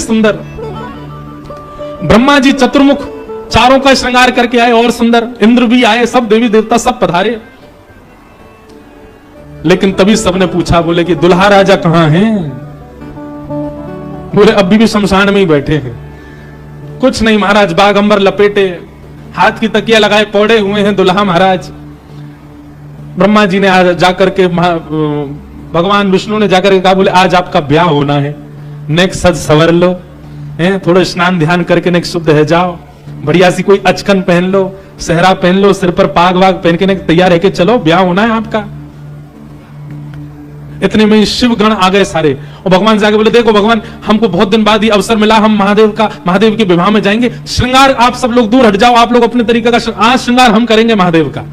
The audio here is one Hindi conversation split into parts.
सुंदर। ब्रह्मा जी चतुर्मुख, चारों का श्रृंगार करके आए और सुंदर। इंद्र भी आए, सब देवी देवता सब पधारे। लेकिन तभी सबने पूछा, बोले कि दुल्हा राजा कहां हैं? बोले अभी भी शमशान में ही बैठे हैं। कुछ नहीं महाराज, बागंबर लपेटे, हाथ की तकिया लगाए पौड़े हुए हैं दुल्हा महाराज। ब्रह्मा जी ने आज जाकर के भगवान विष्णु ने जाकर के कहा, बोले आज आपका ब्याह होना है, नेक सज सवर लो, थोड़ा स्नान ध्यान करके नेक शुद्ध है जाओ, बढ़िया सी कोई अचकन पहन लो, सेहरा पहन लो, सिर पर पाग वाग पहन के तैयार है कि चलो ब्याह होना है आपका। इतने में शिव गण आ गए सारे, और भगवान से आगे बोले, देखो भगवान, हमको बहुत दिन बाद ही अवसर मिला, हम महादेव के विवाह में जाएंगे, श्रृंगार आप सब लोग दूर हट जाओ, आप लोग अपने तरीके का आज श्रृंगार हम करेंगे महादेव का।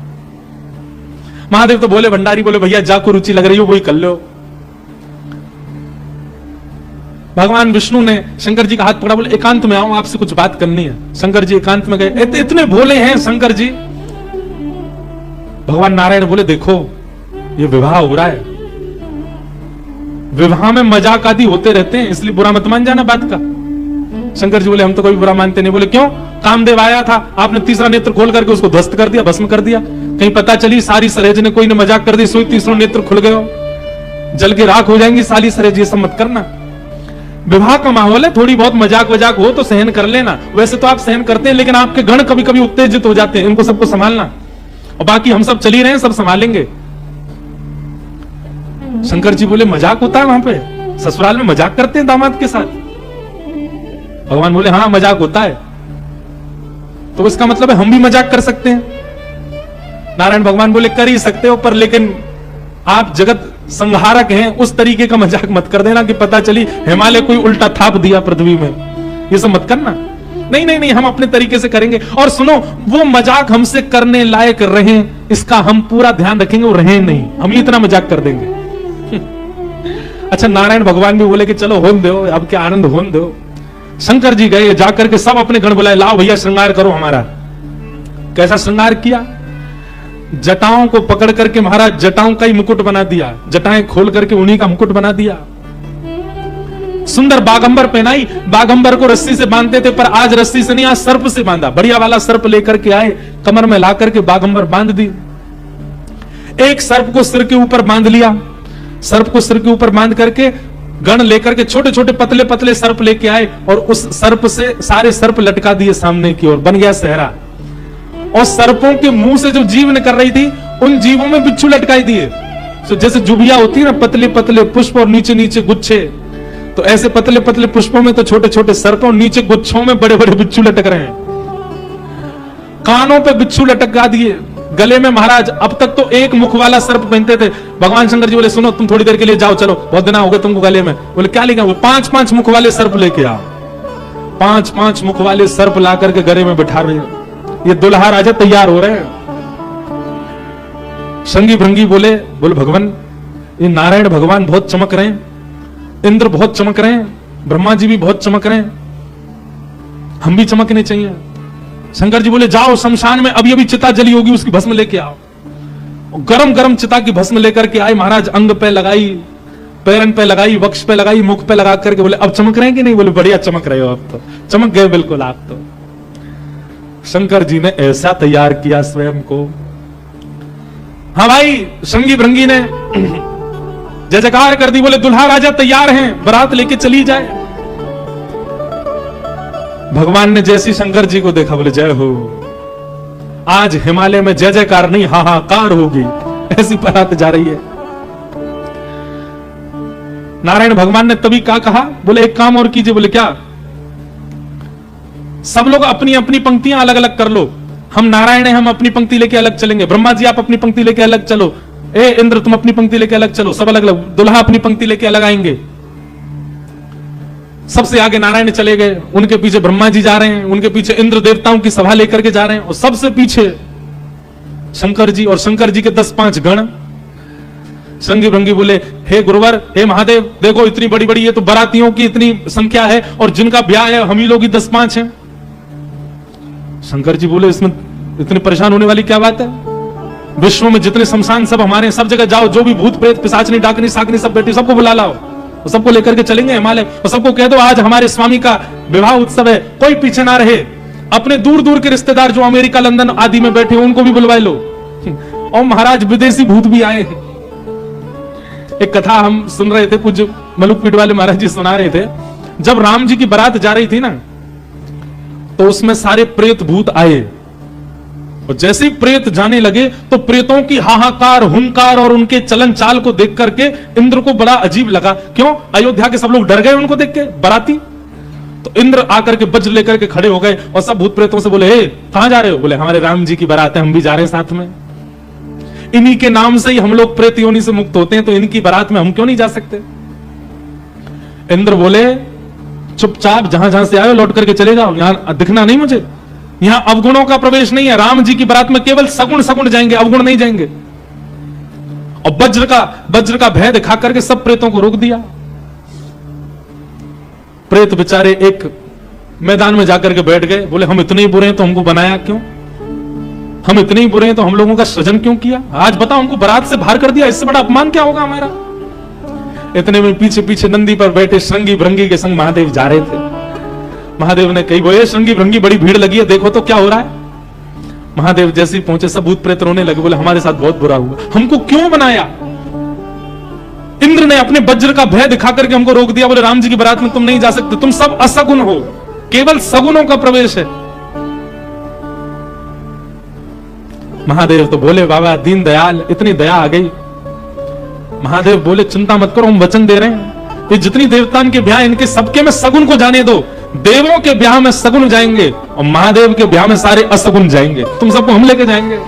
महादेव तो बोले, भंडारी बोले, भैया जाको रुचि लग रही हो वही कर लो। भगवान विष्णु ने शंकर जी का हाथ पकड़ा, बोले एकांत में आओ, आपसे कुछ बात करनी है। शंकर जी एकांत में गए। इतने भोले हैं शंकर जी। भगवान नारायण बोले, देखो ये विवाह हो रहा है, विवाह में मजाक आदि होते रहते हैं, इसलिए बुरा मत मान जाना बात का। शंकर जी बोले, हम तो कोई बुरा मानते नहीं। बोले क्यों? कामदेव आया था, आपने तीसरा नेत्र खोल करके उसको ध्वस्त कर दिया, भस्म कर दिया। कहीं पता चली सारी सरेज ने कोई ने मजाक कर दी, सोई तीसरा नेत्र खुल गए, जल के राख हो जाएंगी सारी सरेज, ये सब मत करना। विवाह का माहौल है, थोड़ी बहुत मजाक वजाक हो तो सहन कर लेना। वैसे तो आप सहन करते हैं, लेकिन आपके गण कभी कभी उत्तेजित हो जाते हैं, इनको सबको संभालना। और बाकी हम सब चल ही रहे हैं, सब संभालेंगे। शंकर जी बोले, मजाक होता है वहां पे? ससुराल में मजाक करते हैं दामाद के साथ? भगवान बोले, हाँ मजाक होता है। तो इसका मतलब है हम भी मजाक कर सकते हैं? नारायण भगवान बोले, कर ही सकते हो, पर लेकिन आप जगत संहारक हैं, उस तरीके का मजाक मत कर देना कि पता चली हिमालय कोई उल्टा थाप दिया पृथ्वी में, ये सब मत करना। नहीं नहीं नहीं, हम अपने तरीके से करेंगे। और सुनो, वो मजाक हमसे करने लायक रहे, इसका हम पूरा ध्यान रखेंगे, वो रहे नहीं, हम इतना मजाक कर देंगे। अच्छा, नारायण भगवान भी बोले कि चलो होन दो, अब क्या आनंद होन दो। शंकर जी गए, जाकर के सब अपने गण बुलाए, लाओ भैया श्रृंगार करो हमारा। कैसा श्रृंगार किया? जटाओं को पकड़ करके महाराज जटाओं का ही मुकुट बना दिया, जटाएं खोल करके उन्हीं का मुकुट बना दिया। सुंदर बागंबर पहनाई। बागंबर को रस्सी से बांधते थे, पर आज रस्सी से नहीं, आज सर्प से बांधा। बढ़िया वाला सर्प लेकर के आए, कमर में ला करके बागंबर बांध दी। एक सर्प को सिर के ऊपर बांध लिया, सर्प को सिर के ऊपर बांध करके गण लेकर के छोटे छोटे पतले पतले सर्प लेके आए, और उस सर्प से सारे सर्प लटका दिए सामने की ओर, बन गया सेहरा। और सर्पों के मुंह से जो जीव निकल रही थी, उन जीवों में बिच्छू लटकाई दिए। तो जैसे जुबिया होती है ना, पतले पतले पुष्प और नीचे नीचे गुच्छे, तो ऐसे पतले पतले पुष्पों में तो छोटे छोटे सर्प, और नीचे गुच्छों में बड़े बड़े बिच्छू लटक रहे हैं। कानों पे बिच्छू लटका दिए, गले में महाराज अब तक तो एक मुख वाला सर्प पहनते थे। भगवान शंकर जी बोले, सुनो तुम थोड़ी देर के लिए जाओ, चलो बहुत दिन हो गए तुमको गले में। बोले क्या लेगा? वो 5-5 मुख वाले सर्प लेके आओ। 5-5 मुख वाले सर्प ला करके गले में बिठा रहे हैं। ये दुल्हा राजा तैयार हो रहे हैं। संगी भृंगी बोले भगवान, ये नारायण भगवान बहुत चमक रहे हैं, इंद्र बहुत चमक रहे हैं, ब्रह्मा जी भी बहुत चमक रहे हैं, हम भी चमकने चाहिए। शंकर जी बोले, जाओ शमशान में अभी अभी चिता जली होगी, उसकी भस्म लेके आओ। गरम गरम चिता की भस्म लेकर के आए महाराज, अंग पे लगाई, पैरन पे लगाई, वक्ष पे लगाई, मुख पे लगा करके बोले, अब चमक रहे हैं कि नहीं? बोले बढ़िया चमक रहे हो, अब तो चमक गए बिल्कुल आप तो। शंकर जी ने ऐसा तैयार किया स्वयं को। हाँ भाई, संगी भृंगी ने जय जयकार कर दी, बोले दुल्हा राजा तैयार हैं, बारात लेके चली जाए। भगवान ने जैसी शंकर जी को देखा, बोले जय हो, आज हिमालय में जय जयकार नहीं हाहाकार होगी, ऐसी बारात जा रही है। नारायण भगवान ने तभी क्या कहा? बोले एक काम और कीजिए। बोले क्या? सब लोग अपनी अपनी पंक्तियां अलग अलग कर लो, हम नारायण हैं, हम अपनी पंक्ति लेके अलग चलेंगे। ब्रह्मा जी आप अपनी पंक्ति लेके अलग चलो, ए इंद्र तुम अपनी पंक्ति लेके अलग चलो, सब अलग अलग। दुल्हा अपनी पंक्ति लेके अलग आएंगे। सबसे आगे नारायण चले गए, उनके पीछे ब्रह्मा जी जा रहे हैं, उनके पीछे इंद्र देवताओं की सभा लेकर के जा रहे हैं, और सबसे पीछे शंकर जी, और शंकर जी के 10-5 गण। संगी भृंगी बोले, हे गुरुवर, हे महादेव, देखो इतनी बड़ी बड़ी ये तो बारातियों की इतनी संख्या है, और जिनका ब्याह है हम ही लोग ही 10-5 हैं। शंकर जी बोले, इसमें इतनी परेशान होने वाली क्या बात है? विश्व में जितने शमशान सब हमारे, सब जगह जाओ, जो भी भूत प्रेत पिशाचनी डाकनी साकनी सब बैठी, सबको बुला लाओ, वो सबको लेकर के चलेंगे हिमालय, और सबको कह दो आज हमारे स्वामी का विवाह उत्सव है, कोई पीछे ना रहे। अपने दूर दूर के रिश्तेदार जो अमेरिका लंदन आदि में बैठे उनको भी बुलवा लो। और महाराज विदेशी भूत भी आए हैं। एक कथा हम सुन रहे थे, पूज्य मलुक पीठ वाले महाराज जी सुना रहे थे। जब राम जी की बारात जा रही थी ना, तो उसमें सारे प्रेत भूत आए, और जैसे ही प्रेत जाने लगे तो प्रेतों की हाहाकार, हुंकार और उनके चलन चाल को देख करके इंद्र को बड़ा अजीब लगा। क्यों? अयोध्या के सब लोग डर गए उनको देख के, बाराती। तो इंद्र आकर के वज्र लेकर के खड़े हो गए और सब भूत प्रेतों से बोले, हे कहां जा रहे हो? बोले हमारे राम जी की बारात है, हम भी जा रहे हैं साथ में। इन्हीं के नाम से ही हम लोग प्रेत योनि से मुक्त होते हैं, तो इनकी बारात में हम क्यों नहीं जा सकते? इंद्र बोले, चुपचाप जहां जहां से आए लौट करके चले जाओ, यहां दिखना नहीं मुझे। यहां अवगुणों का प्रवेश नहीं है। राम जी की बारात में केवल सगुण सगुण जाएंगे, अवगुण नहीं जाएंगे। और वज्र का भय दिखा करके सब प्रेतों को रोक दिया। प्रेत बेचारे एक मैदान में जाकर के बैठ गए। बोले हम इतने ही बुरे हैं तो हमको बनाया क्यों? हम इतने ही बुरे हैं तो हम लोगों का सृजन क्यों किया? आज बताओ, हमको बारात से बाहर कर दिया, इससे बड़ा अपमान क्या होगा हमारा? इतने में पीछे पीछे नंदी पर बैठे श्रृंगी भृंगी के संग महादेव जा रहे थे। महादेव ने कही, बोले श्रृंगी भृंगी बड़ी भीड़ लगी है, देखो तो क्या हो रहा है। महादेव जैसे ही पहुंचे सब भूत प्रेत रोने लगे। बोले हमारे साथ बहुत बुरा हुआ, हमको क्यों बनाया? इंद्र ने अपने वज्र का भय दिखा करके हमको रोक दिया। बोले राम जी की बारात में तुम नहीं जा सकते, तुम सब असगुण हो, केवल सगुणों का प्रवेश है। महादेव तो बोले, बाबा दीन दयाल, इतनी दया आ गई। महादेव बोले, चिंता मत करो, हम वचन दे रहे हैं, ये जितनी देवताओं के ब्याह इनके सबके में सगुण को जाने दो। देवों के ब्याह में सगुण जाएंगे और महादेव के ब्याह में सारे असगुण जाएंगे। तुम सबको हम लेके जाएंगे।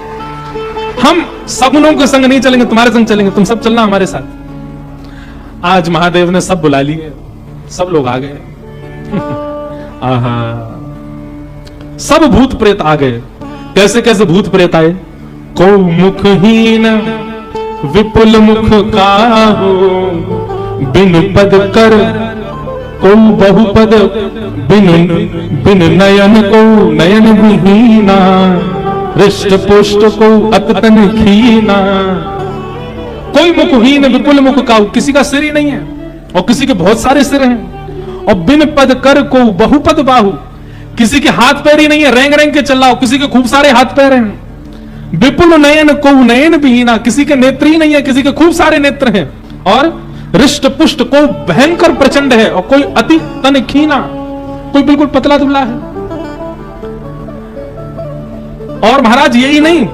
हम सगुणों के संग नहीं चलेंगे, तुम्हारे संग चलेंगे, तुम सब चलना हमारे साथ। आज महादेव ने सब बुला लिए, सब लोग आ गए। आहा, सब भूत प्रेत आ गए। कैसे कैसे भूत प्रेत आए? को मुखहीन विपुल मुख काहू, बिन पद कर को बहुपद, बिन नयन को नयन विहीना, हृष्ट पुष्ट को अतन खीना। कोई मुखहीन विपुल मुख काहू, किसी का सिर ही नहीं है और किसी के बहुत सारे सिर हैं। और बिन पद कर को बहुपद बाहु, किसी के हाथ पैर ही नहीं है, रेंग रेंग के चल रहा हो, किसी के खूब सारे हाथ पैर हैं। विपुल नयन को नयन विहीना, किसी के नेत्र ही नहीं है, किसी के खूब सारे नेत्र हैं। और हृष्ट पुष्ट को भयंकर प्रचंड है, और कोई अति तन खीना, कोई बिल्कुल पतला दुबला है। और महाराज यही नहीं,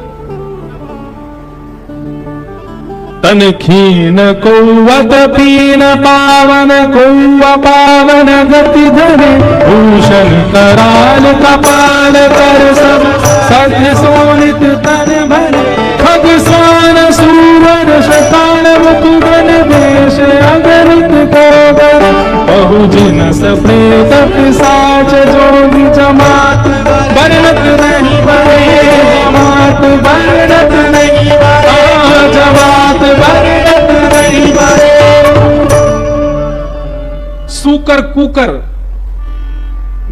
तन खीन को पीन पावन को पावन गति धरे, भूषण कराल कपाल कर सब सत्य सोनित तन भरे, खग स्वान सूरन शतान मुकुटन देश अगरित कोबर, बहुजिन सप्रेत पिशाच जोगी जमात वर्णत नहीं बने, जमात वर्णत नहीं बने, जमात वर्णत नहीं बने। सूकर कुकर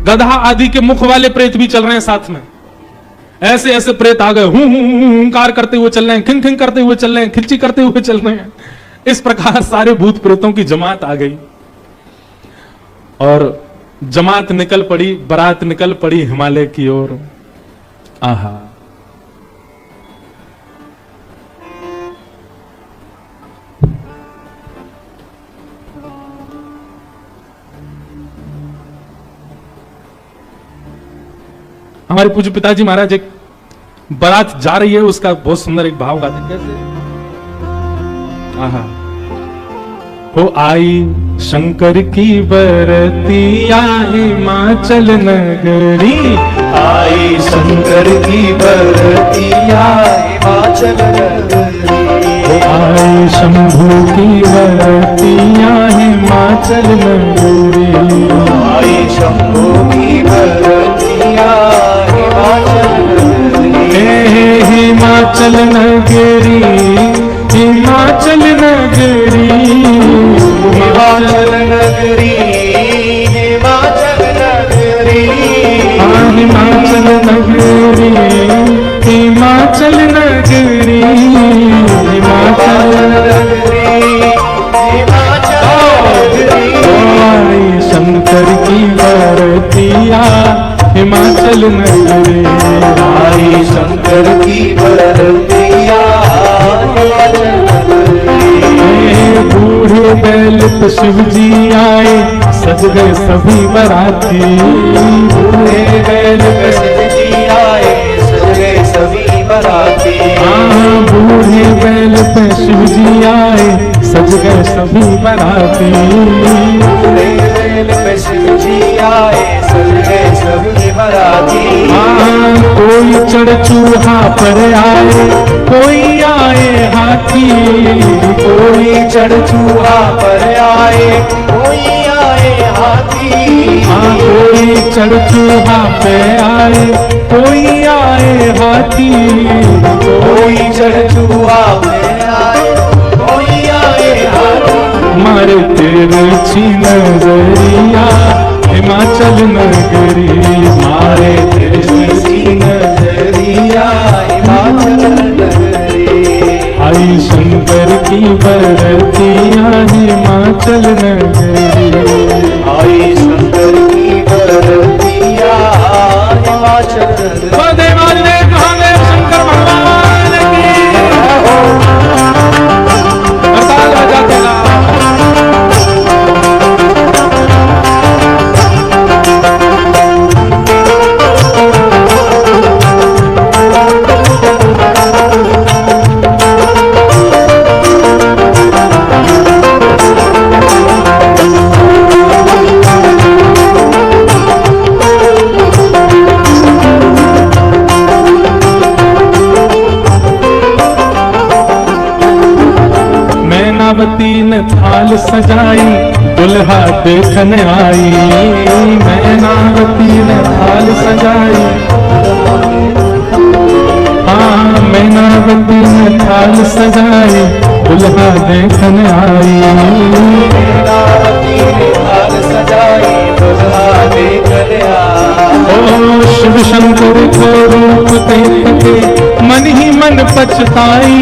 गधा आदि के मुख वाले प्रेत भी चल रहे हैं साथ में। ऐसे ऐसे प्रेत आ गए, हुंकार करते हुए चल रहे हैं, खिंग खिंग करते हुए चल रहे हैं, खिच्ची करते हुए चल रहे हैं। इस प्रकार सारे भूत प्रेतों की जमात आ गई और जमात निकल पड़ी, बारात निकल पड़ी हिमालय की ओर। आहा, हमारे पूज्य पिताजी महाराज एक बारात जा रही है, उसका बहुत सुंदर एक भाव गाते हैं। कैसे? आहा, हो आई शंकर की बरतिया हिमाचल नगरी, आई शंकर की बरतिया हिमाचल नगरी, हो आई शंभू की बरतिया हिमाचल नगरी, आई शंभू की बरतिया हिमाचल नगरी, हिमाचल नगरी, हिमाचल नगरी, हिमाचल नगरी, हिमाचल नगरी, हिमाचल नगरी, हिमाचल नगरी, हिमाचल नगरी, हिमाचल बरतिया हिमाचल नगरी। आई शंकर की बरतिया हिमाचल नगरी। बूढ़े बैल पे शिव जी आए सज गए सभी बराती। बूढ़े बैल पे शिव जी आए सज गए सभी बराती। हाँ बूढ़े बैल पे शिव जी आए सज गए सभी बराती। बूढ़े बैल पे शिव जी आए सज गए सभी बराती। हाँ कोई चढ़ चूहा पर आए कोई आए हाथी। कोई चढ़ चूहा पर आए कोई आए हाथी। हाँ कोई चढ़ चूहा पे आए कोई आए हाथी। कोई चढ़ चूहा पे आए कोई आए हाथी। मारे तिरछी नजरिया हिमाचल नगरी। मारे तिरछी नजरिया हिमाचल नगरी। आई शंकर की बरतिया हिमाचल नगरी। आई शंकर की बरतिया हिमाचल नगरी। वंदे महादेव महादेव शंकर भगवान की। हड़ताल राजा तेरा। मैनावती ने थाल सजाई दुल्हा देखने आई। मैनावती ने थाल सजाई। हाँ मैनावती ने थाल सजाई दुल्हा देखने आई। मैनावती ने थाल सजाई दुल्हा देखने आई। ओ शिव शंकर को रूप देख के मन ही मन पछताई।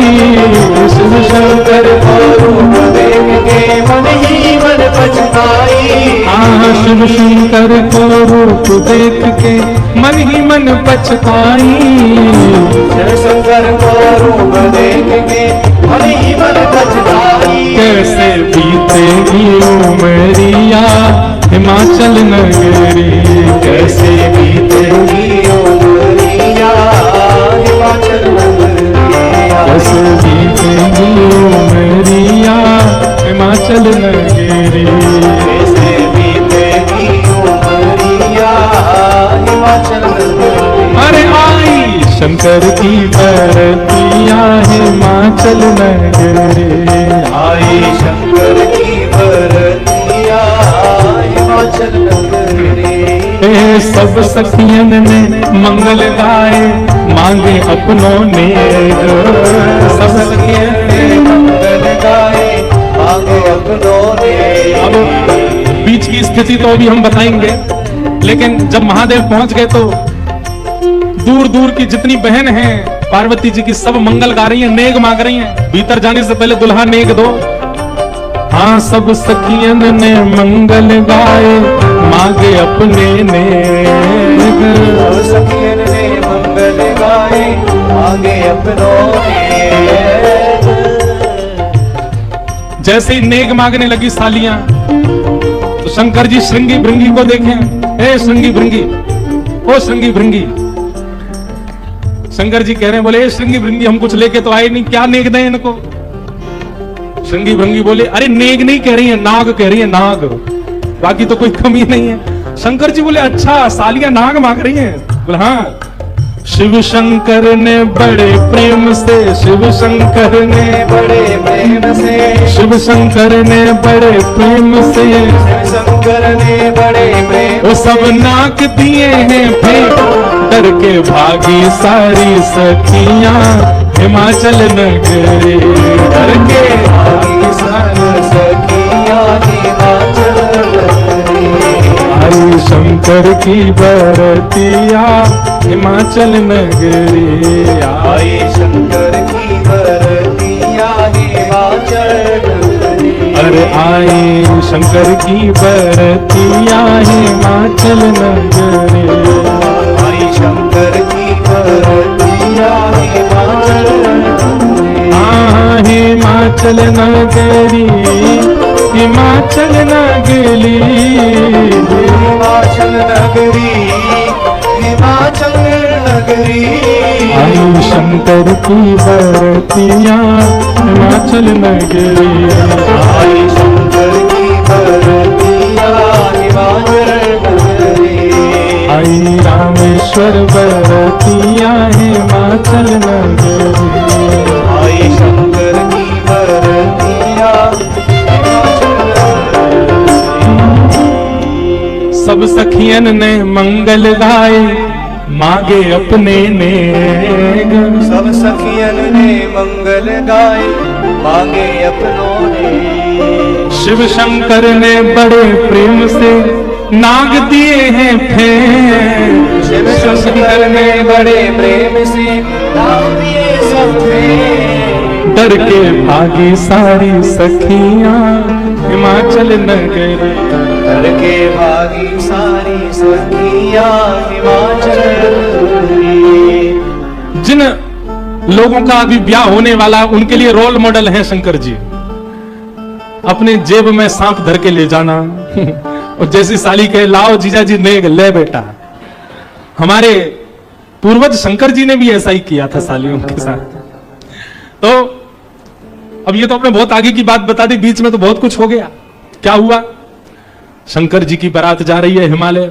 शिव शंकर को रूप देख के मन ही मन पछताई। हाँ शिव शंकर को रूप देख के मन ही मन पछताई। शिव शंकर को रूप देख के मन ही मन पछताई। कैसे बीतेगी उमरिया हिमाचल नगरी। कैसे बीतेगी उमरिया हिमाचल नगरी। कैसे बीतेगी उमरिया हिमाचल नगरी। कैसे बीतेगी उमरिया हिमाचल नगरी। अरे आई शंकर की बरतिया हिमाचल नगरी। आई शंकर की बरतिया हिमाचल नगरी। ए सब सखियन ने मंगल गाए मांगे अपनों ने। सब सखियन ने मंगल गाए मांगे अपनों ने। अब बीच की स्थिति तो अभी हम बताएंगे, लेकिन जब महादेव पहुंच गए तो दूर दूर की जितनी बहन हैं पार्वती जी की सब मंगल गा रही हैं, नेग मांग रही हैं। भीतर जाने से पहले दुल्हा नेग दो। हाँ सब सखियन ने मंगल गाए मांगे अपने नेग। सब सखियन ने मंगल गाए मांगे अपनों ने। जैसे ही नेग मांगने लगी सालियां तो शंकर जी श्रृंगी भृंगी को देखें। ए श्रृंगी भृंगी, ओ श्रृंगी भृंगी। शंकर जी कह रहे हैं, बोले श्रृंगी भृंगी हम कुछ लेके तो आए नहीं, क्या नेग दें इनको। श्रृंगी भृंगी बोले अरे नेग नहीं कह रही है, नाग कह रही है, नाग, बाकी तो कोई कमी नहीं है। शंकर जी बोले अच्छा सालियां नाग मांग रही हैं। बोले हाँ। शिव शंकर ने बड़े प्रेम से, शिव शंकर ने बड़े प्रेम से, शिव शंकर ने बड़े प्रेम से, शिव शंकर ने बड़े प्रेम वो सब नाक दिए हैं फेंक, डर के भागी सारी सखियां हिमाचल नगरी। डर के भागी सारी सखियां हिमाचल नगरी। आई शंकर की बरतिया हिमाचल नगरी। आई शंकर की बरतिया हिमाचल नगरी। अरे आए शंकर की बरतिया हिमाचल नगरी, आई शंकर की बरतिया हिमाचल नगरी, हिमाचल नगरी, हिमाचल नगरी, हिमाचल नगरी, हिमाचल नगरी, आई शंकर की बरतिया हिमाचल नगरी, आई शंकर की बरतिया हिमाचल नगरी, आई रामेश्वर बरतिया हिमाचल नगरी, आई शंकर की बरतिया हिमाचल नगरी। सब सखियन ने मंगल गाए मांगे अपने नेग, सब सखियन ने मंगल गाए मांगे अपनों ने, शिव शंकर ने बड़े प्रेम से नाग दिए हैं फेंक, शिव शंकर ने बड़े प्रेम से नाग दिए सब में, डर के भागी सारी सखियां हिमाचल नगरी, डर के भागी सारी सखियां हिमाचल नगरी। जिन लोगों का अभी ब्याह होने वाला उनके लिए रोल मॉडल हैं शंकर जी। अपने जेब में सांप धर के ले जाना और जैसी साली कहे लाओ जीजा जी नेग ले बेटा। हमारे पूर्वज शंकर जी ने भी ऐसा ही किया था सालियों के साथ। तो अब ये तो आपने बहुत आगे की बात बता दी, बीच में तो बहुत कुछ हो गया। क्या हुआ? शंकर जी की बारात जा रही है हिमालय।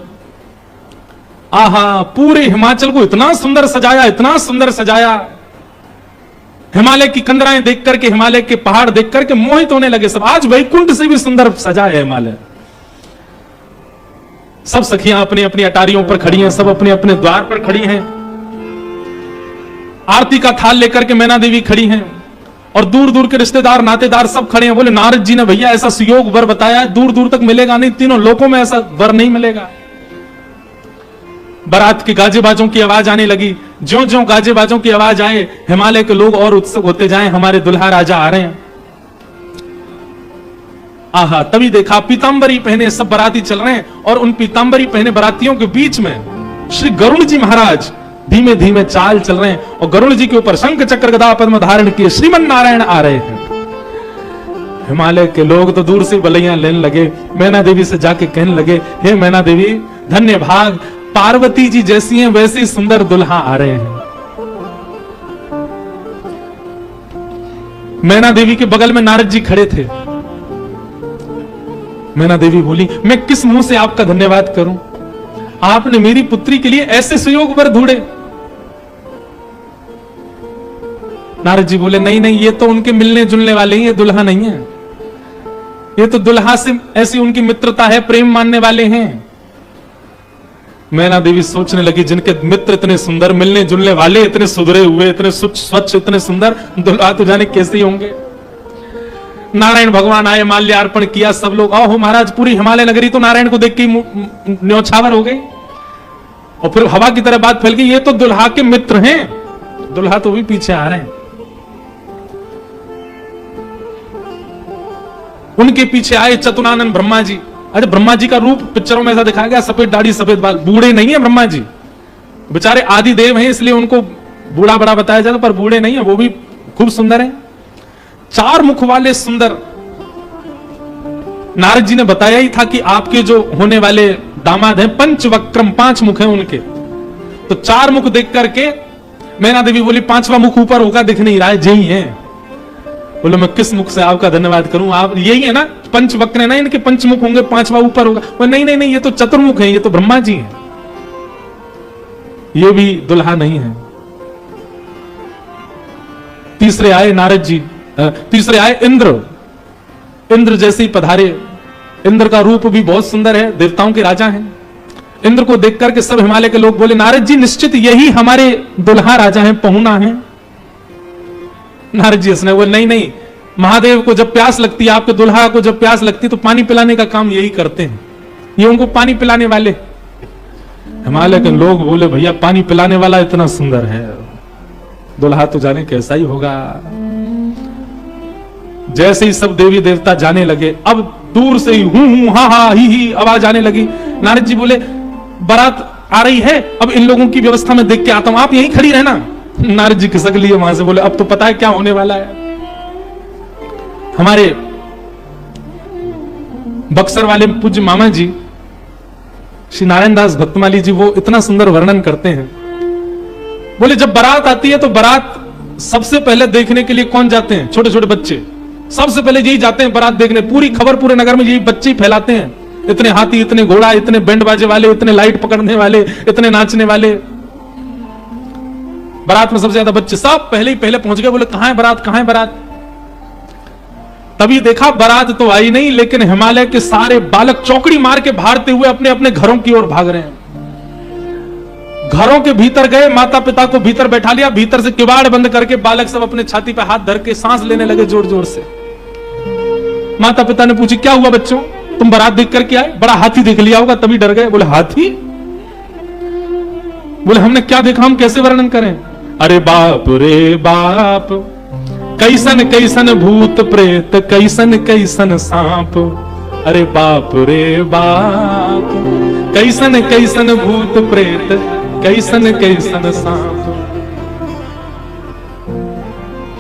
आहा, पूरे हिमाचल को इतना सुंदर सजाया, इतना सुंदर सजाया। हिमालय की कंदराएं देख करके, हिमालय के पहाड़ देख करके मोहित होने लगे सब। आज वैकुंठ से भी सुंदर सजा है हिमालय। सब सखियां अपनी अपनी अटारियों पर खड़ी हैं, सब अपने अपने द्वार पर खड़ी हैं। आरती का थाल लेकर के मैना देवी खड़ी हैं और दूर दूर के रिश्तेदार नातेदार सब खड़े हैं। बोले नारद जी ने भैया ऐसा सुयोग वर बताया, दूर दूर तक मिलेगा नहीं, तीनों लोकों में ऐसा वर नहीं मिलेगा। बारात के गाजे बाजों की आवाज आने लगी। ज्यों ज्यों गाजे बाजों की आवाज आए, हिमालय के लोग और उत्सुक होते जाएं, हमारे दुल्हा राजा आ रहे हैं। आहा, तभी देखा पीतांबरी पहने सब बाराती चल रहे हैं और उन पीतांबरी पहने बारातियों के बीच में श्री गरुड़ जी महाराज धीमे धीमे चाल चल रहे हैं और गरुड़ जी के ऊपर शंख चक्र गदा पद्म धारण किए श्रीमन नारायण आ रहे हैं। हिमालय के लोग तो दूर से बलैया लेने लगे। मैना देवी से जाके कहने लगे, हे मैना देवी धन्य भाग, पार्वती जी जैसी हैं वैसी सुंदर दुल्हा आ रहे हैं। मैना देवी के बगल में नारद जी खड़े थे। मैना देवी बोली, मैं किस मुंह से आपका धन्यवाद करूं? आपने मेरी पुत्री के लिए ऐसे सुयोग वर ढूंढे। नारद जी बोले, नहीं नहीं, ये तो उनके मिलने जुलने वाले ही, ये दुल्हा नहीं है। ये तो दुल्हा से ऐसी उनकी मित्रता है, प्रेम मानने वाले हैं। मैना देवी सोचने लगी, जिनके मित्र इतने सुंदर, मिलने जुलने वाले इतने सुधरे हुए, इतने स्वच्छ, इतने सुंदर, दुल्हा तो जाने कैसे ही होंगे। नारायण भगवान आए, माल्यार्पण किया। सब लोग, ओहो महाराज, पूरी हिमालय नगरी तो नारायण को देख के न्योछावर हो गई और फिर हवा की तरह बात फैल गई, ये तो दुल्हा के मित्र हैं। दुल्हा तो भी पीछे आ रहे हैं। उनके पीछे आए चतुरानंद ब्रह्मा जी। अरे ब्रह्मा जी का रूप पिक्चरों में ऐसा दिखाया गया, सफेद दाढ़ी सफेद बाल, बूढ़े नहीं है ब्रह्मा जी, बेचारे आदि देव हैं, इसलिए उनको बूढ़ा बड़ा बताया जाता, पर बूढ़े नहीं है, वो भी खूब सुंदर है। चार मुख वाले सुंदर। नारद जी ने बताया ही था कि आपके जो होने वाले दामाद हैं पंचवक्रम, 5 मुख हैं उनके। तो 4 मुख देख करके मैना देवी बोली, 5वां मुख ऊपर होगा, दिख नहीं रहा है, यही है। बोलो, मैं किस मुख से आपका धन्यवाद करूं? आप यही है ना, पंचवक्र है ना, इनके 5 मुख होंगे, 5वां ऊपर होगा। वो नहीं नहीं नहीं, ये तो चतुर्मुख है, ये तो ब्रह्मा जी हैं, ये भी दुल्हा नहीं है। तीसरे आए नारद जी, तीसरे आए इंद्र। इंद्र जैसे ही पधारे। इंद्र का रूप भी बहुत सुंदर है, देवताओं के राजा हैं। इंद्र को देख करके सब हिमालय के लोग बोले, नारद जी निश्चित यही हमारे दुल्हा राजा हैं, पहुना है। नारद जी हंसने बोले, नहीं नहीं, महादेव को जब प्यास लगती है, आपके दुल्हा को जब प्यास लगती है तो पानी पिलाने का काम यही करते हैं, ये उनको पानी पिलाने वाले। हिमालय के लोग बोले, भैया पानी पिलाने वाला इतना सुंदर है, दुल्हा तो जाने कैसा ही होगा। जैसे ही सब देवी देवता जाने लगे, अब दूर से ही हूं हा हा ही आवाज आने लगी। नारद जी बोले बारात आ रही है, अब इन लोगों की व्यवस्था में देख के आता हूं, आप यहीं खड़ी रहना। नारद जी खिसक लिए वहां से, बोले अब तो पता है क्या होने वाला है। हमारे बक्सर वाले पूज्य मामा जी श्री नारायण दास भक्तमाली जी, वो इतना सुंदर वर्णन करते हैं। बोले जब बारात आती है तो बारात सबसे पहले देखने के लिए कौन जाते हैं? छोटे छोटे बच्चे सबसे पहले यही जाते हैं बारात देखने। पूरी खबर पूरे नगर में यही बच्चे ही फैलाते हैं। इतने हाथी, इतने घोड़ा, इतने बैंड बाजे वाले, इतने लाइट पकड़ने वाले, इतने नाचने वाले। बारात में सबसे ज्यादा बच्चे, सब पहले ही पहले पहुंच गए। बोले कहां है बारात, कहां है बारात? तभी देखा बारात तो आई नहीं, लेकिन हिमालय के सारे बालक चौकड़ी मार के भागते हुए अपने अपने घरों की ओर भाग रहे हैं। घरों के भीतर गए, माता पिता को भीतर बैठा लिया, भीतर से किवाड़ बंद करके बालक सब अपने छाती पे हाथ धर के सांस लेने लगे जोर जोर से। माता पिता ने पूछी क्या हुआ बच्चों, तुम बारात देख करके आए? बड़ा हाथी देख लिया होगा तभी डर गए। बोले हाथी? बोले हमने क्या देखा, हम कैसे वर्णन करें? अरे बाप रे बाप, कैसन कैसन भूत प्रेत, कैसन कैसन सांप। अरे बाप रे बाप, कैसन कैसन भूत प्रेत, कैसन कैसन सांप।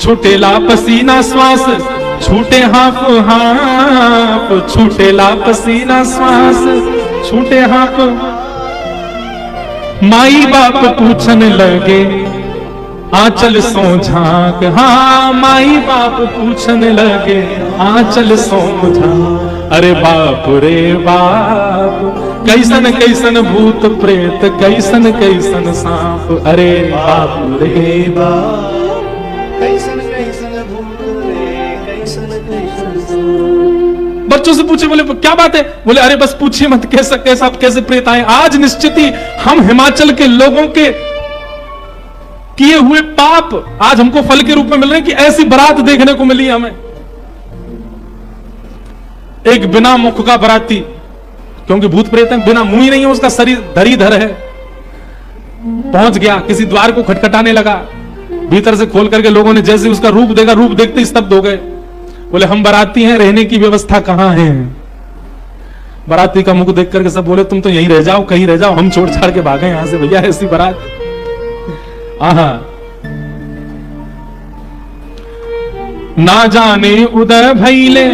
छूटेला पसीना श्वास, छूटे हाफ हाफ, छूटेला पसीना श्वास, छूटे हाफ। माई बाप पूछने लगे आंचल सो झांक, हाँ माई बाप पूछने लगे आंचल सो झांक। अरे बाप रे बाप, कैसन कैसन भूत प्रेत, कैसन कैसन सांप। अरे बाप रे बाप, कैसन कैसन भूत प्रेत, कैसन कैसन सांप। बच्चों से पूछे, बोले क्या बात है? बोले अरे बस पूछिए मत, कैसा कैसा कैसे प्रेत आए। आज निश्चित ही हम हिमाचल के लोगों के किए हुए पाप आज हमको फल के रूप में मिल रहे हैं कि ऐसी बारात देखने को मिली हमें। एक बिना मुख का बाराती, क्योंकि भूत प्रेत है, बिना मुंह ही नहीं है, उसका शरीर धरीधर है, पहुंच गया, किसी द्वार को खटखटाने लगा। भीतर से खोल करके लोगों ने जैसे उसका रूप देखा, रूप देखते ही स्तब्ध हो गए। बोले हम बाराती हैं, रहने की व्यवस्था कहां है? बाराती का मुख देख करके सब बोले तुम तो यहीं रह जाओ, कहीं रह जाओ, हम छोड़ छाड़ के भागे यहां से, भैया ऐसी बारात। आहा, ना जाने उदय भैले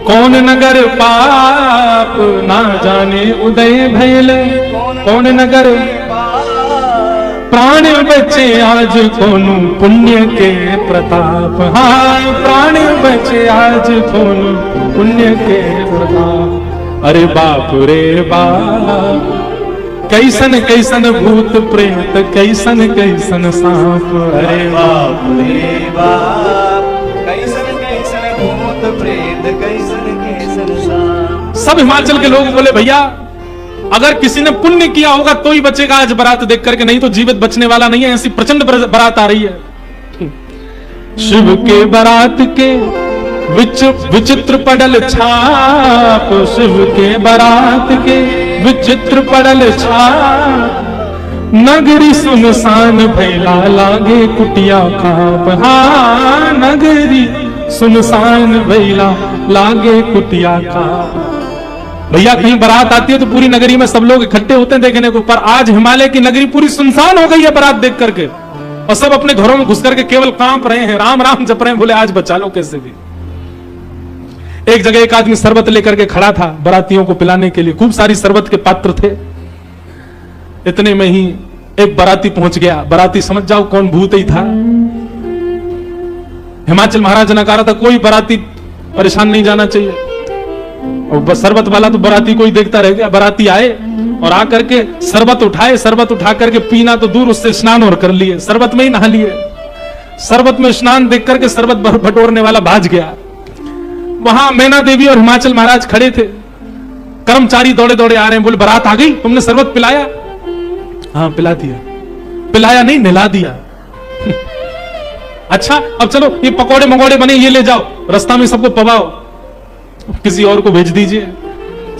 कौन नगर पाप, ना जाने उदय भैले कौन नगर प्राण बचे आज कोनु पुण्य के प्रताप। हाँ प्राण बचे आज कोनु पुण्य के प्रताप। अरे बाप रे बाप, कैसन कैसन भूत प्रेत, कैसन कैसन सांप। अरे बाप रे बाप, कैसन कैसन भूत प्रेत, कैसन कैसन सांप। सब हिमाचल के लोग बोले भैया अगर किसी ने पुण्य किया होगा तो ही बचेगा आज बारात देख करके, नहीं तो जीवित बचने वाला नहीं है। ऐसी प्रचंड बारात आ रही है। शिव के बारात के विचित्र पड़ल छाप, शिव के बारात के विचित्र पड़ल छाप। नगरी सुनसान भैला लागे कुटिया काप। हाँ नगरी सुनसान भैला लागे कुटिया काप। भैया कहीं बारात आती है तो पूरी नगरी में सब लोग इकट्ठे होते हैं देखने को, पर आज हिमालय की नगरी पूरी सुनसान हो गई है बारात देख करके, और सब अपने घरों में घुस करके केवल कांप रहे हैं, राम राम जप रहे हैं। बोले आज बचा लो कैसे भी। एक जगह एक आदमी शरबत लेकर के खड़ा था बारातियों को पिलाने के लिए, खूब सारी शरबत के पात्र थे। इतने में ही एक बाराती पहुंच गया। बाराती समझ जाओ कौन भूत ही था। हिमाचल महाराज ने कहा था कोई बाराती परेशान नहीं जाना चाहिए, और शरबत वाला तो बाराती को ही देखता रह गया। बाराती आए और आकर के शरबत उठाए, शरबत उठा करके पीना तो दूर, उससे स्नान और कर लिए, शरबत में ही नहा लिए। शरबत में स्नान देख करके शरबत बटोरने वाला भाज गया। वहां मैना देवी और हिमाचल महाराज खड़े थे, कर्मचारी दौड़े दौड़े आ रहे हैं। बोले बारात आ गई, तुमने शरबत पिलाया? हाँ पिला दिया। पिलाया नहीं, नहला दिया। अच्छा अब चलो ये पकौड़े मकौड़े बने, ये ले जाओ, रास्ता में सबको पवाओ, किसी और को भेज दीजिए,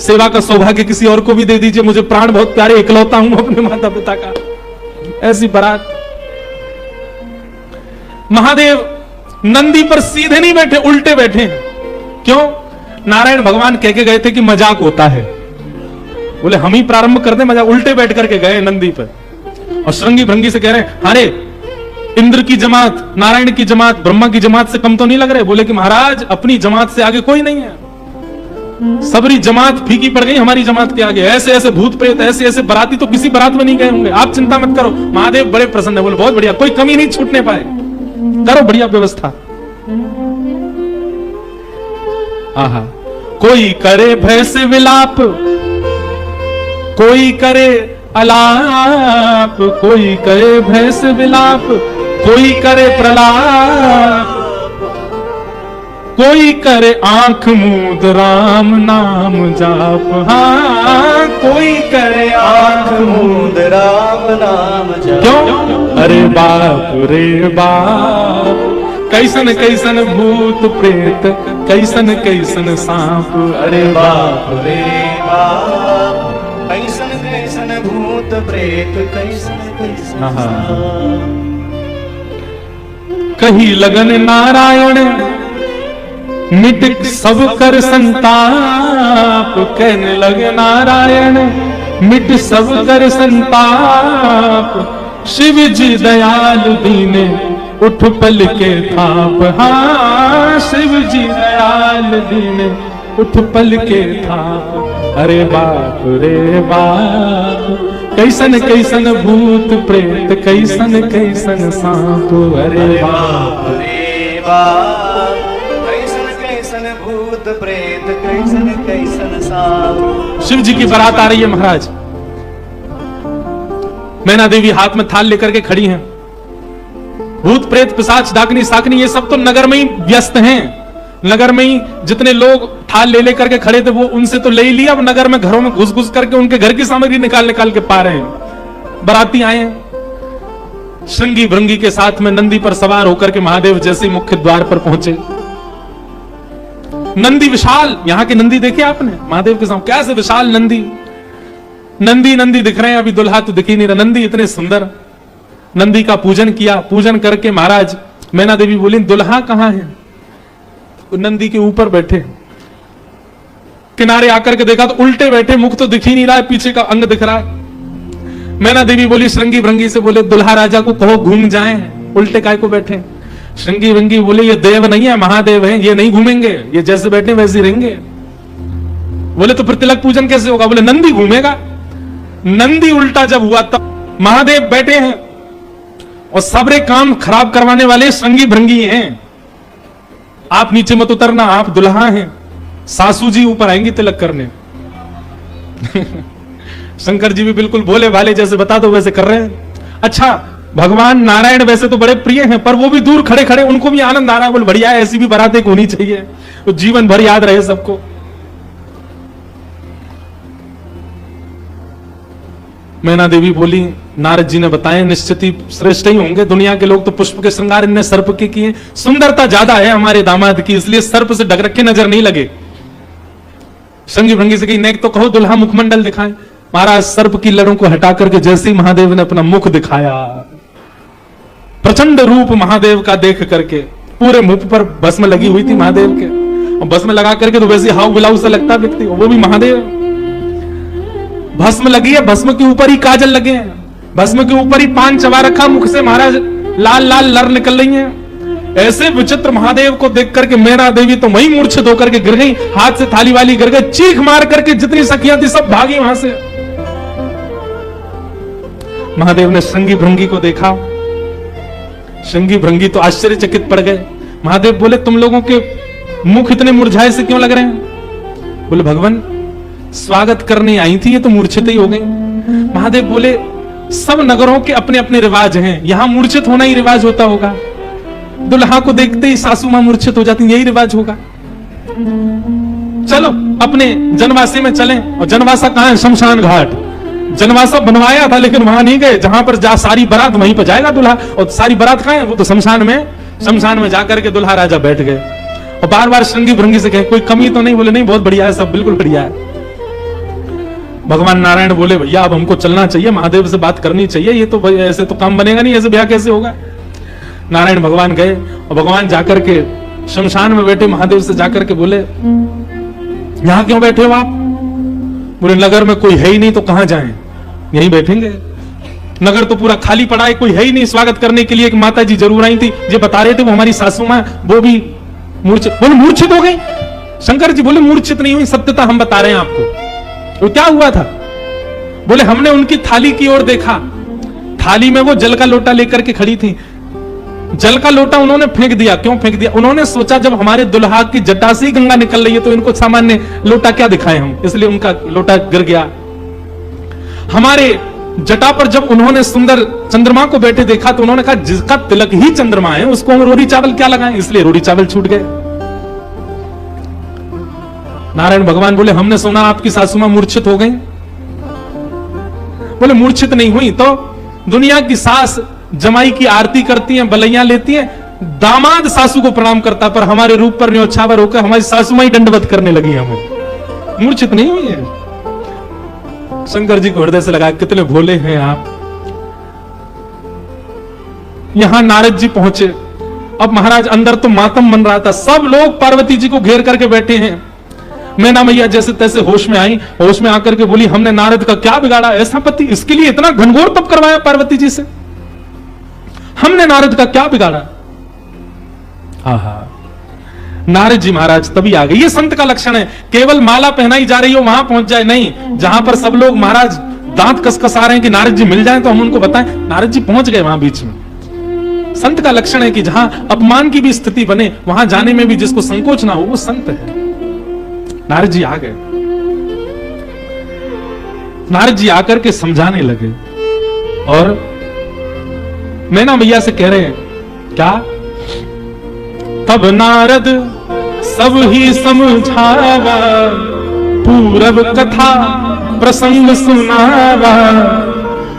सेवा का सौभाग्य किसी और को भी दे दीजिए, मुझे प्राण बहुत प्यारे, इकलौता हूं अपने माता पिता का। ऐसी बारात। महादेव नंदी पर सीधे नहीं बैठे, उल्टे बैठे। क्यों? नारायण भगवान कह के गए थे कि मजाक होता है। बोले हम ही प्रारंभ कर दे मजाक। उल्टे बैठ करके गए नंदी पर और श्रृंगी भृंगी से कह रहे हैं, अरे इंद्र की जमात, नारायण की जमात, ब्रह्मा की जमात से कम तो नहीं लग रहे? बोले कि महाराज अपनी जमात से आगे कोई नहीं है, सबरी जमात फीकी पड़ गई हमारी जमात के आगे। ऐसे ऐसे भूत प्रेत, ऐसे ऐसे बराती तो किसी बारात में नहीं गए होंगे, आप चिंता मत करो। महादेव बड़े प्रसन्न है। बोले बहुत बढ़िया, कोई कमी नहीं छूटने पाए, करो बढ़िया व्यवस्था। आहा, कोई करे भय से विलाप, कोई करे अलाप, कोई करे भय से विलाप, कोई करे प्रलाप, कोई करे आंख मूंद राम नाम जाप। हाँ, कोई करे आंख मूंद राम नाम जाप। क्यों? अरे बाप रे बाप, कैसन कैसन भूत प्रेत, कैसन कैसन सांप। अरे बाप रे बाप, कैसन कैसन भूत प्रेत, कैसन कैसन सांप। कही लगन नारायण मिट सब कर संताप, कहने लगे नारायण मिट सब कर संताप। शिव जी दयाल दीने उठ पल के थाप। हाँ, शिव जी दयाल दीने उठ पल के थाप। अरे बाप रे बाप, कैसन कैसन भूत प्रेत, कैसन कैसन सांप। अरे बाप रे बाप, कैसन कैसन भूत प्रेत, कैसन कैसन सांप। शिव जी की बारात आ रही है महाराज। मैना देवी हाथ में थाल लेकर के खड़ी हैं। भूत प्रेत पिशाच डाकनी साकनी ये सब तो नगर में ही व्यस्त हैं। नगर में ही जितने लोग थाल ले लेकर के खड़े थे वो उनसे तो ले ही लिया। अब नगर में घरों में घुस घुस करके उनके घर की सामग्री निकाल निकाल के पा रहे हैं। बाराती आए हैं। श्रृंगी भृंगी के साथ में नंदी पर सवार होकर के महादेव जैसे मुख्य द्वार पर पहुंचे। नंदी विशाल, यहां के नंदी देखे आपने महादेव के सामने कैसे विशाल नंदी। नंदी नंदी दिख रहे हैं, अभी दुल्हा तो दिख ही नहीं रहा। नंदी इतने सुंदर। नंदी का पूजन किया। पूजन करके महाराज मैना देवी बोली दुल्हा कहां है? नंदी के ऊपर बैठे। किनारे आकर के देखा तो उल्टे बैठे, मुख तो दिख ही नहीं रहा है, पीछे का अंग दिख रहा है। मैना देवी बोली श्रृंगी भृंगी से, बोले दुल्हा राजा को कहो घूम जाएं, उल्टे काय को बैठे। श्रृंगी भृंगी बोले ये देव नहीं है, महादेव है, ये नहीं घूमेंगे, ये जैसे बैठे वैसे रहेंगे। बोले तो फिर तिलक पूजन कैसे होगा? बोले नंदी घूमेगा। नंदी उल्टा जब हुआ तब महादेव बैठे हैं और सबरे काम खराब करवाने वाले श्रृंगी भृंगी हैं। आप नीचे मत उतरना, आप दुल्हा हैं, सासू जी ऊपर आएंगी तिलक करने। शंकर जी भी बिल्कुल भोले भाले जैसे बता दो वैसे कर रहे हैं। अच्छा, भगवान नारायण वैसे तो बड़े प्रिय हैं, पर वो भी दूर खड़े खड़े उनको भी आनंद आ रहा है। बोल बढ़िया है, ऐसी भी बारातें होनी चाहिए, तो जीवन भर याद रहे सबको। मैना देवी बोली नारद जी ने बताया निश्चित ही श्रेष्ठ ही होंगे। दुनिया के लोग तो पुष्प के श्रृंगार इनने सर्प के किए, सुंदरता ज्यादा है हमारे दामाद की, इसलिए सर्प से ढक रखे नजर नहीं लगे। श्रृंगी भृंगी से कही नेक तो कहो दुल्हा मुखमंडल दिखाए। महाराज सर्प की लड़ों को हटा करके जैसे ही महादेव ने अपना मुख दिखाया, प्रचंड रूप महादेव का देख करके पूरे मुख पर भस्म लगी हुई थी महादेव के, और भस्म लगा करके तो वैसे हाउ बिलाऊ सा लगता व्यक्ति, वो भी महादेव। भस्म लगी है, भस्म के ऊपर ही काजल लगे हैं, भस्म के ऊपर ही पान चबा रखा, मुख से महाराज लाल लाल लर निकल रही हैं। ऐसे विचित्र महादेव को देख करके मैना देवी तो वहीं मूर्छित होकर के गिर गई, हाथ से थाली वाली गिर गई, चीख मार करके जितनी सखियां थी सब भागी वहां से। महादेव ने श्रृंगी भृंगी को देखा। श्रृंगी भृंगी तो आश्चर्यचकित पड़ गए। महादेव बोले तुम लोगों के मुख इतने मुरझाए से क्यों लग रहे हैं? बोले भगवान स्वागत करने आई थी, ये तो मूर्छित ही हो गई। महादेव बोले सब नगरों के अपने अपने रिवाज हैं, यहां मूर्छित होना ही रिवाज होता होगा। दुल्हा को देखते ही सासू मां मूर्छित हो जाती, यही रिवाज होगा। चलो अपने जनवासी में चलें। और जनवासा कहां है? शमशान घाट। जनवासा बनवाया था लेकिन वहां नहीं गए, जहां पर जा सारी बारात वहीं पर जाएगा दुल्हा। और सारी बारात कहां है? वो तो शमशान में। शमशान में जाकर के दुल्हा राजा बैठ गए और बार बार श्रृंगी भृंगी से कहे कोई कमी तो नहीं? बोले नहीं, बहुत बढ़िया है, सब बिल्कुल बढ़िया है। भगवान नारायण बोले भैया अब हमको चलना चाहिए, महादेव से बात करनी चाहिए, ये तो ऐसे तो काम बनेगा नहीं, ऐसे ब्याह कैसे होगा? नारायण भगवान गए और भगवान जाकर के शमशान में बैठे महादेव से जाकर के बोले, यहां क्यों बैठे हो आप? बोले नगर में कोई है ही नहीं तो कहां जाएं, यहीं बैठेंगे। नगर तो पूरा खाली पड़ा है, कोई है ही नहीं स्वागत करने के लिए। एक माता जी जरूर आई थी, जो बता रहे थे वो हमारी सासू मां, वो भी मूर्छित। बोले मूर्छित हो गई? शंकर जी बोले मूर्छित नहीं हुई, सत्यता हम बता रहे हैं आपको। तो क्या हुआ था? बोले हमने उनकी थाली की ओर देखा, थाली में वो जल का लोटा लेकर के खड़ी थी। जल का लोटा उन्होंने फेंक दिया। क्यों फेंक दिया? उन्होंने सोचा जब हमारे दुल्हा की जटा से ही गंगा निकल रही है तो इनको सामान्य लोटा क्या दिखाएं हम, इसलिए उनका लोटा गिर गया। हमारे जटा पर जब उन्होंने सुंदर चंद्रमा को बैठे देखा तो उन्होंने कहा जिसका तिलक ही चंद्रमा है उसको हम रोटी चावल क्या लगाएं, इसलिए रोटी चावल छूट गए। नारायण भगवान बोले हमने सुना आपकी सासू मां मूर्छित हो गई। बोले मूर्छित नहीं हुई तो दुनिया की सास जमाई की आरती करती हैं, बलैया लेती हैं, दामाद सासू को प्रणाम करता, पर हमारे रूप पर न्योछावर होकर हमारी सासू मां ही दंडवत करने लगी हमें। मूर्छित नहीं हुई है। शंकर जी को हृदय से लगा, कितने भोले हैं आप। यहां नारद जी पहुंचे। अब महाराज अंदर तो मातम बन रहा था, सब लोग पार्वती जी को घेर करके बैठे हैं। मैना मैया जैसे तैसे होश में आई, होश में आकर के बोली हमने नारद का क्या बिगाड़ा, ऐसा पति, इसके लिए इतना घनघोर तप करवाया पार्वती जी से, हमने नारद का क्या बिगाड़ा। आहा, नारद जी महाराज तभी आ गए। ये संत का लक्षण है, केवल माला पहनाई जा रही हो वहां पहुंच जाए नहीं। जहां पर सब लोग महाराज दांत कसकसा रहे हैं कि नारद जी मिल जाएं तो हम उनको बताएं, नारद जी पहुंच गए वहां बीच में। संत का लक्षण है कि जहां अपमान की भी स्थिति बने वहां जाने में भी जिसको संकोच ना हो वो संत है। नारद जी आ गए। नारद जी आकर के समझाने लगे और मैना मैया से कह रहे हैं क्या? तब नारद सब ही समझावा, पूरब कथा प्रसंग सुनावा,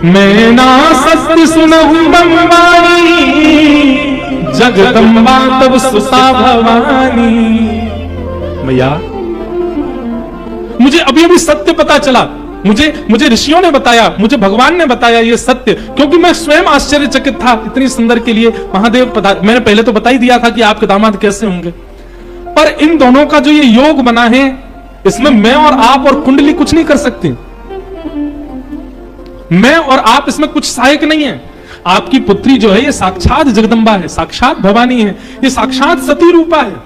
मैना सत्य सुनहु बम्बानी, जगदम्बा तब सुता भवानी। मैया मुझे अभी अभी सत्य पता चला, मुझे ऋषियों ने बताया, मुझे भगवान ने बताया ये सत्य, क्योंकि मैं स्वयं आश्चर्यचकित था इतनी सुंदर के लिए महादेव मैंने पहले तो बता ही दिया था कि आपके दामाद कैसे होंगे, पर इन दोनों का जो ये योग बना है इसमें मैं और आप और कुंडली कुछ नहीं कर सकती। मैं और आप इसमें कुछ सहायक नहीं है। आपकी पुत्री जो है ये साक्षात जगदम्बा है, साक्षात भवानी है, ये साक्षात सती रूपा है।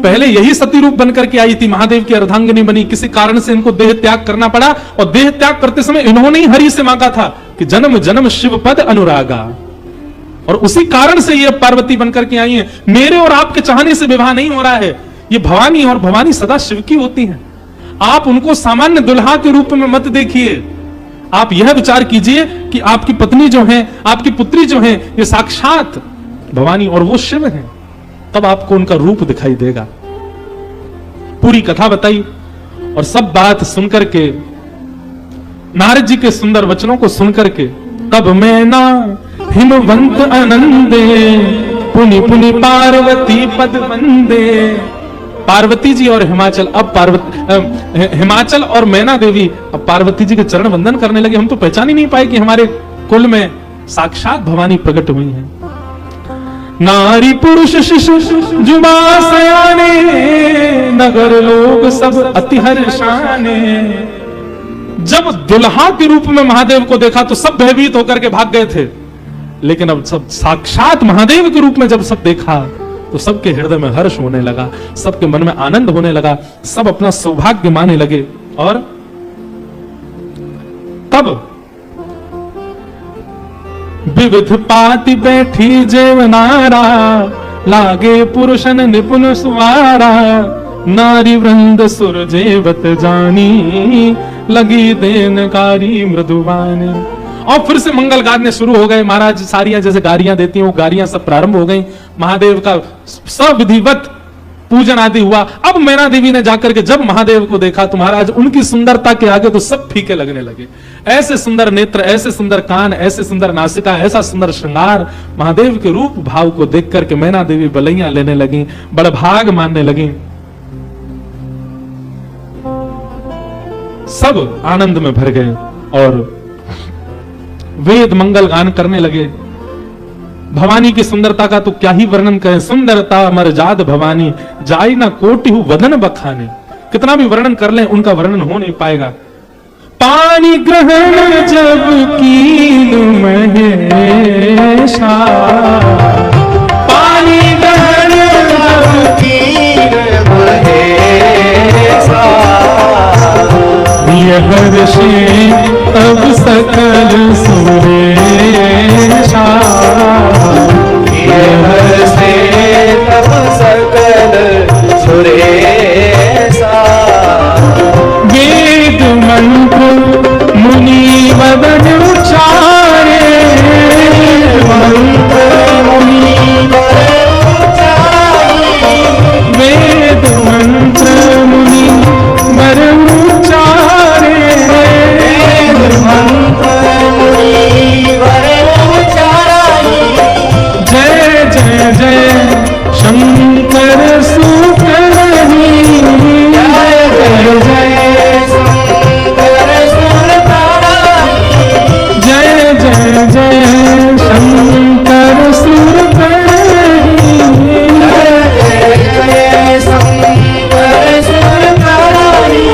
पहले यही सती रूप बनकर के आई थी, महादेव की अर्धांगिनी बनी, किसी कारण से इनको देह त्याग करना पड़ा और देह त्याग करते समय इन्होंने ही हरि से मांगा था कि जन्म जन्म शिव पद अनुरागा, और उसी कारण से ये पार्वती बनकर के आई है। मेरे और आपके चाहने से विवाह नहीं हो रहा है, ये भवानी और भवानी सदा शिव की होती हैं। आप उनको सामान्य दुल्हा के रूप में मत देखिए, आप यह विचार कीजिए कि आपकी पत्नी जो है, आपकी पुत्री जो है, ये साक्षात भवानी और वो शिव है, तब आपको उनका रूप दिखाई देगा। पूरी कथा बताई और सब बात सुनकर के, नारद जी के सुंदर वचनों को सुनकर के, तब मैना हिमवंत आनंदे, पुनि पुनि पार्वती पद वंदे। पार्वती जी और हिमाचल, अब हिमाचल और मैना देवी अब पार्वती जी के चरण वंदन करने लगे। हम तो पहचान ही नहीं पाए कि हमारे कुल में साक्षात भवानी प्रकट हुई हैं। नारी पुरुष शिशु जुबा सयाने, नगर लोग सब अति हर्षाने। जब दुल्हा के रूप में महादेव को देखा तो सब भयभीत होकर के भाग गए थे, लेकिन अब सब साक्षात महादेव के रूप में जब सब देखा तो सबके हृदय में हर्ष होने लगा, सबके मन में आनंद होने लगा, सब अपना सौभाग्य मानने लगे। और तब विविध पाति बैठी जेवनारा, लागे पुरुषन निपुण सुवारा, नारी वृंद सुर जेवत जानी, लगी देनकारी मृदुवानी। और फिर से मंगल गाने शुरू हो गए। महाराज सारियां जैसे गारियां देती हैं वो गारियां सब प्रारंभ हो गई। महादेव का सविधिवत पूजन आदि हुआ। अब मैना देवी ने जाकर के जब महादेव को देखा तो महाराज उनकी सुंदरता के आगे तो सब फीके लगने लगे। ऐसे सुंदर नेत्र, ऐसे सुंदर कान, ऐसे सुंदर नासिका, ऐसा सुंदर श्रृंगार, महादेव के रूप भाव को देख करके मैना देवी बलैया लेने लगी, बड़भाग मानने लगी। सब आनंद में भर गए और वेद मंगल गान करने लगे। भवानी की सुंदरता का तो क्या ही वर्णन करें। सुंदरता मरजाद भवानी, जाई ना कोटि वदन बखाने। कितना भी वर्णन कर लें उनका वर्णन हो नहीं पाएगा। पानी ग्रहण जब कीन महेशा, पानी ग्रहण जब कीन महेशा, यह हर्षे तब सकल सुरेशा, यह हर्षे तब सकल सुरेशा। वेद मंत्र मुनि वदन उचारे, मंत्र मुनि वदन उचारे, वेद मंत्र मुनि वदन उचारे, वेद मंत्र मुनि वदन उचारे। जय जय जय शंकर सुकरही, जय जय जय शंकर सुरतारी, जय जय जय शंकर सुरकरही। जय जय शंकर सुरतारी।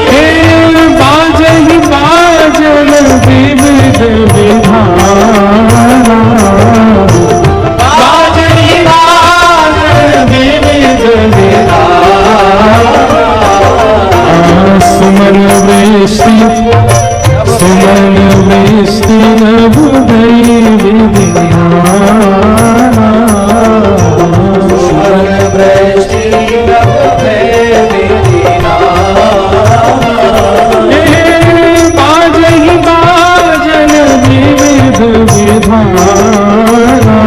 बाजहि बाजन विविध विधाना, बाजहि बाजन विविध विधाना। सुमन वृष्टि सुमन वृष्टि नभ विधिना, सुमन वृष्टि नभ विधिना। बाजहि बाजन विविध विधाना,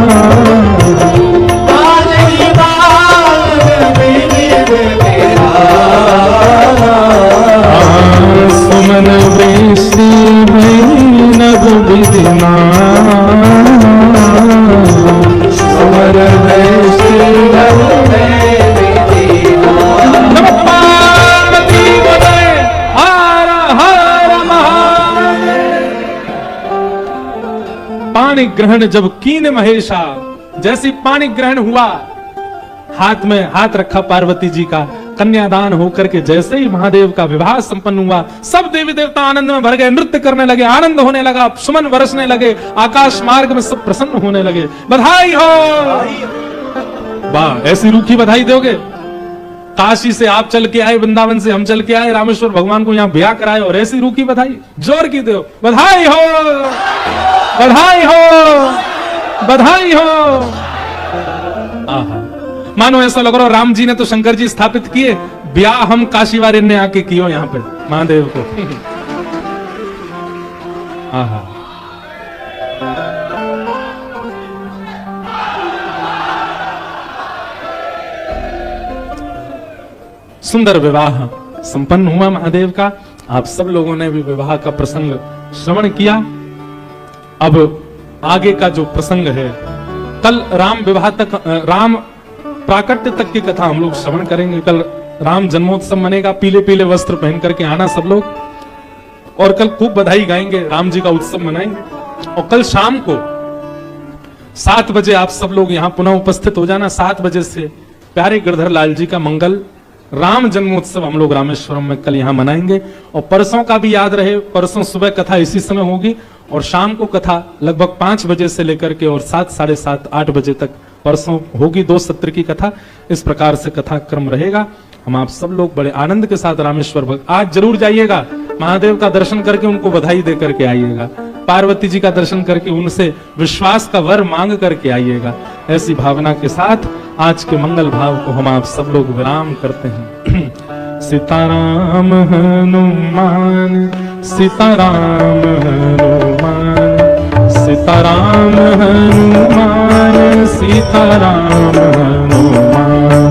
बाजहि बाजन विविध विधाना। सुमन वृष्टि नभ विधिना, सुमन वृष्टि नभ विधिना। नमः पार्वती पतये, हर हर महादेव। पाणी ग्रहण जब कीन महेशा, जैसी पाणी ग्रहण हुआ, हाथ में हाथ रखा पार्वती जी का, कन्यादान होकर के जैसे ही महादेव का विवाह संपन्न हुआ, सब देवी देवता आनंद में भर गए, नृत्य करने लगे, आनंद होने लगा, सुमन बरसने लगे, आकाश मार्ग में सब प्रसन्न होने लगे। बधाई हो। वाह, ऐसी रूखी बधाई दोगे? काशी से आप चल के आए, वृंदावन से हम चल के आए, रामेश्वर भगवान को यहाँ ब्याह कराए और ऐसी रूखी बधाई जोर की दो। बधाई हो, बधाई हो, बधाई हो। आहा, मानो ऐसा लग रहा राम जी ने तो शंकर जी स्थापित किए, ब्याह हम काशी वाले ने आके कियो यहाँ पे महादेव को। आहा, सुंदर विवाह संपन्न हुआ महादेव का। आप सब लोगों ने भी विवाह का प्रसंग श्रवण किया। अब आगे का जो प्रसंग है, कल राम विवाह तक, राम प्राकट्य तक की कथा हम लोग श्रवण करेंगे। कल राम जन्मोत्सव मनेगा, पीले पीले वस्त्र पहन करके आना सब लोग, और कल खूब बधाई गाएंगे, राम जी का उत्सव मनाएंगे। और कल शाम को 7 बजे आप सब लोग यहाँ पुनः उपस्थित हो जाना। 7 बजे से प्यारे गिरधर लाल जी का मंगल राम जन्मोत्सव हम लोग रामेश्वरम में कल यहाँ मनाएंगे। और परसों का भी याद रहे, परसों सुबह कथा इसी समय होगी और शाम को कथा लगभग 5 बजे से लेकर के और 7, साढ़े 7, 8 बजे तक परसों होगी 2 सत्र की कथा। इस प्रकार से कथा क्रम रहेगा। हम आप सब लोग बड़े आनंद के साथ रामेश्वर आज जरूर जाइएगा, महादेव का दर्शन करके उनको बधाई दे करके आइएगा, पार्वती जी का दर्शन करके उनसे विश्वास का वर मांग करके आइएगा। ऐसी भावना के साथ आज के मंगल भाव को हम आप सब लोग विराम करते हैं। सीताराम हनुमान, सीताराम हनुमान, सीताराम हनुमान, सीताराम हनुमान।